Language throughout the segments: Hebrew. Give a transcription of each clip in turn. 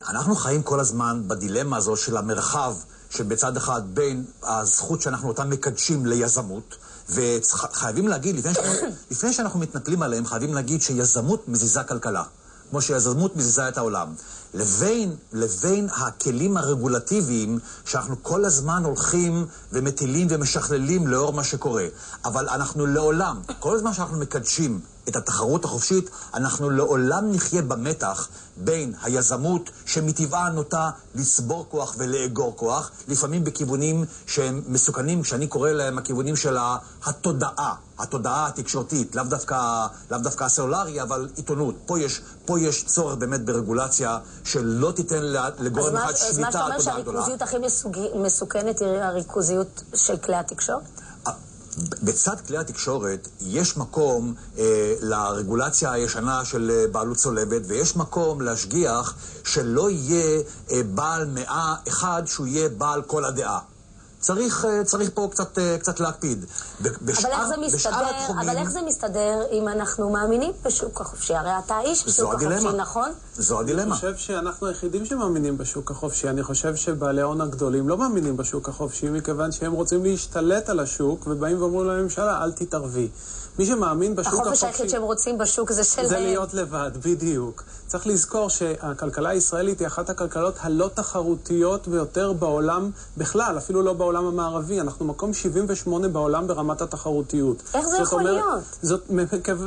אנחנו חיים כל הזמן בדילמה הזו של המרחב שבצד אחד בין הזכות שאנחנו אותם מקדשים ליזמות, וחייבים להגיד, לפני שאנחנו מתנפלים עליהם, חייבים להגיד שיזמות מזיזה כלכלה, כמו שיזמות מזיזה את העולם. לבין הכלים הרגולטיביים שאנחנו כל הזמן הולכים ומטילים ומשכללים לאור מה שקורה. אבל אנחנו לעולם, כל הזמן שאנחנו מקדשים את התחרות החופשית, אנחנו לעולם נחיה במתח בין היזמות שמטבעה נוטה לסבור כוח ולאגור כוח, לפעמים בכיוונים שהם מסוכנים, שאני קורא להם הכיוונים של התודעה התקשורתית, לאו דווקא הסלולרי, אבל עיתונות. פה יש צורך באמת ברגולציה שלא תיתן לגורם אחד שליטה. אז מה שאתה אומר שהריכוזיות הכי מסוכנת היא הריכוזיות של כלי התקשורת? בצד כלי התקשורת יש מקום לרגולציה הישנה של בעלות צולבת, ויש מקום להשגיח שלא יהיה בעל מאה אחד שהוא יהיה בעל כל הדעה. צריך פה קצת להקפיד. אבל איך זה מסתדר אם אנחנו מאמינים בשוק החופשי? הרי אתה איש בשוק החופשי, נכון? זו הדילמה. אני חושב שאנחנו היחידים שמאמינים בשוק החופשי. אני חושב שבעלי ההון הגדולים לא מאמינים בשוק החופשי, מכיוון שהם רוצים להשתלט על השוק, ובאים ואומרים לממשלה, אל תתערבי. מי שמאמין בשוק החופשי... החופש היחיד שהם רוצים בשוק זה שלהם. זה להיות לבד, בדיוק. צריך לזכור שהכלכלה הישראלית היא אחת הכלכלות הלא תחרותיות ביותר בעולם בכלל, אפילו לא בעולם המערבי. אנחנו מקום 78 בעולם ברמת התחרותיות. איך זה יכול להיות?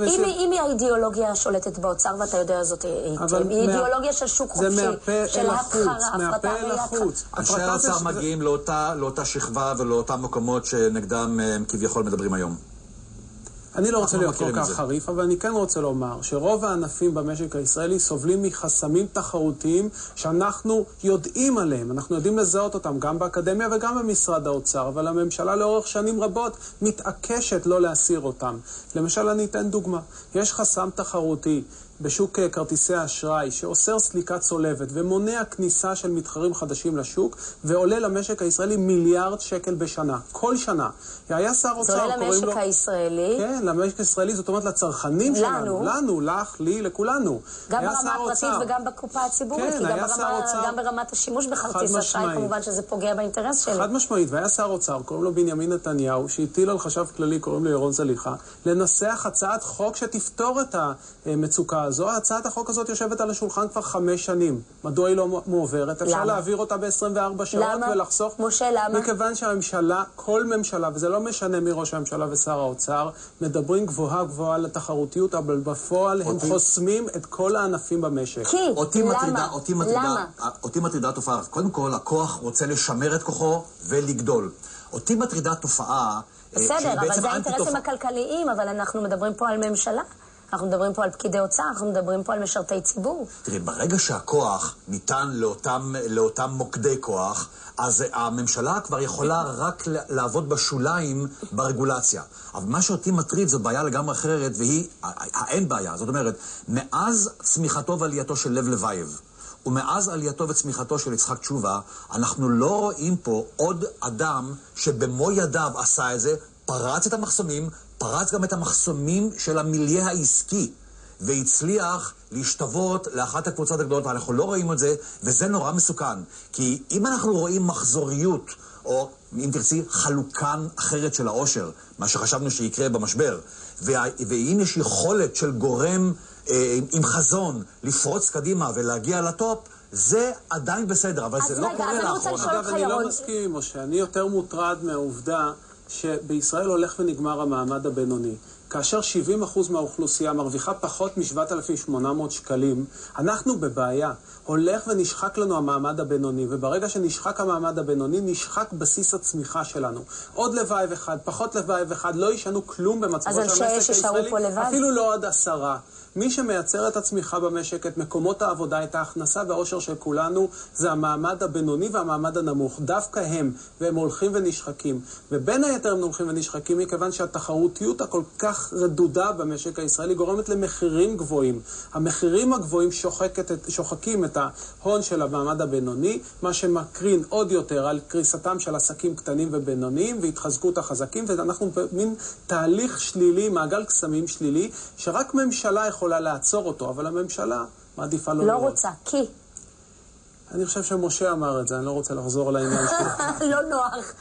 אם היא האידיאולוגיה השולטת באוצר, ואתה יודע זאת היטב, היא אידיאולוגיה של שוק חופשי, של הפרטה ולחוץ. אנשי האוצר מגיעים לאותה שכבה ולאותם מקומות שנגדם כביכול מדברים היום. אני לא רוצה להיות כל כך חריף, אבל אני כן רוצה לומר שרוב הענפים במשק הישראלי סובלים מחסמים תחרותיים שאנחנו יודעים עליהם. אנחנו יודעים לזהות אותם גם באקדמיה וגם במשרד האוצר, אבל הממשלה לאורך שנים רבות מתעקשת לא להסיר אותם. למשל, אני אתן דוגמה. יש חסם תחרותי בשוק כרטיסי האשראי שאוסר סליקה צולבת ומונע כניסה של מתחרים חדשים לשוק, ועולה למשק הישראלי מיליארד שקל בשנה. כל שנה. היה שר אוצר, זה עולה למשק הישראלי? כן, למשק הישראלי, זאת אומרת לצרכנים שלנו. לנו, לך, לי, לכולנו. גם ברמה הפרטית וגם בקופה הציבורית, כי גם ברמת השימוש בכרטיס אשראי, כמובן שזה פוגע באינטרס שלי. חד משמעית, והיה שר אוצר, קוראים לו בנימין נתניהו, שהטיל על חשב כללי, קוראים לו ירון זליכה, לנסח הצעת חוק שתפתור את המצוקה הזו. הצעת החוק הזאת יושבת על השולחן כבר 5 שנים. מדוע היא לא מועברת? אפשר להעביר אותה ב-24 שעות ולחסוך. משה, למה? מכיוון שהממשלה, כל ממשלה, וזה לא משנה מראש הממשלה ושר האוצר, מדברים גבוהה על התחרותיות, אבל בפועל הם חוסמים את כל הענפים במשק. אותי מטרידה תופעה. קודם כל, הכוח רוצה לשמר את כוחו ולגדול. אותי מטרידה תופעה... בסדר, אבל זה האינטרסים הכלכליים, אבל אנחנו מדברים פה על ממשלה. אנחנו מדברים פה על פקידי אוצר, אנחנו מדברים פה על משרתי ציבור. תראי, ברגע שהכוח ניתן לאותם מוקדי כוח, אז הממשלה כבר יכולה רק לעבוד בשוליים ברגולציה. אבל מה שאותי מטריד זו בעיה לגמרי אחרת, והיא האין בעיה. זאת אומרת, מאז צמיחתו ועלייתו של לב לבייב, ומאז עלייתו וצמיחתו של יצחק תשובה, אנחנו לא רואים פה עוד אדם שבמו ידיו עשה את זה, פרץ את המחסומים, פרץ גם את המחסומים של המיליה העסקי, והצליח להשתוות לאחת הקבוצות הגדולות, ואנחנו לא רואים את זה, וזה נורא מסוכן. כי אם אנחנו רואים מחזוריות, או אם תרצי, חלוקן אחרת של העושר, מה שחשבנו שיקרה במשבר, ואם יש יכולת של גורם עם חזון לפרוץ קדימה ולהגיע לטופ, זה עדיין בסדר, אבל זה לא קורה לאחרונה. אגב, אני לא מסכים, משה, אני יותר מוטרד מהעובדה שבישראל הולך ונגמר המעמד הבינוני. כאשר 70% מהאוכלוסייה מרוויחה פחות מ-7,800 שקלים, אנחנו בבעיה. הולך ונשחק לנו המעמד הבינוני, וברגע שנשחק המעמד הבינוני, נשחק בסיס הצמיחה שלנו. עוד לבייב אחד, פחות לבייב אחד, לא ישנו כלום במצבו של המשק הישראלי, אפילו לא עוד 10. מי שמייצר את הצמיחה במשק, את מקומות העבודה, את ההכנסה והעושר של כולנו, זה המעמד הבינוני והמעמד הנמוך. דווקא הם, והם הולכים ונשחקים. ובין היתר הם הולכים ונשחקים, מכיוון שהתחרותיות הכל כך רדודה במשק הישראלי גורמת למחירים גבוהים. המחירים הגבוהים שוחקים את ההון של המעמד הבינוני, מה שמקרין עוד יותר על קריסתם של עסקים קטנים ובינוניים והתחזקות החזקים, ואנחנו במין תהליך שלילי, מעגל קסמים שלילי, שרק ממשלה יכולה לעצור אותו, אבל הממשלה מעדיפה לא רוצה, אני חושב שמשה אמר את זה, אני לא רוצה לחזור לעניין שלו. לא נוח.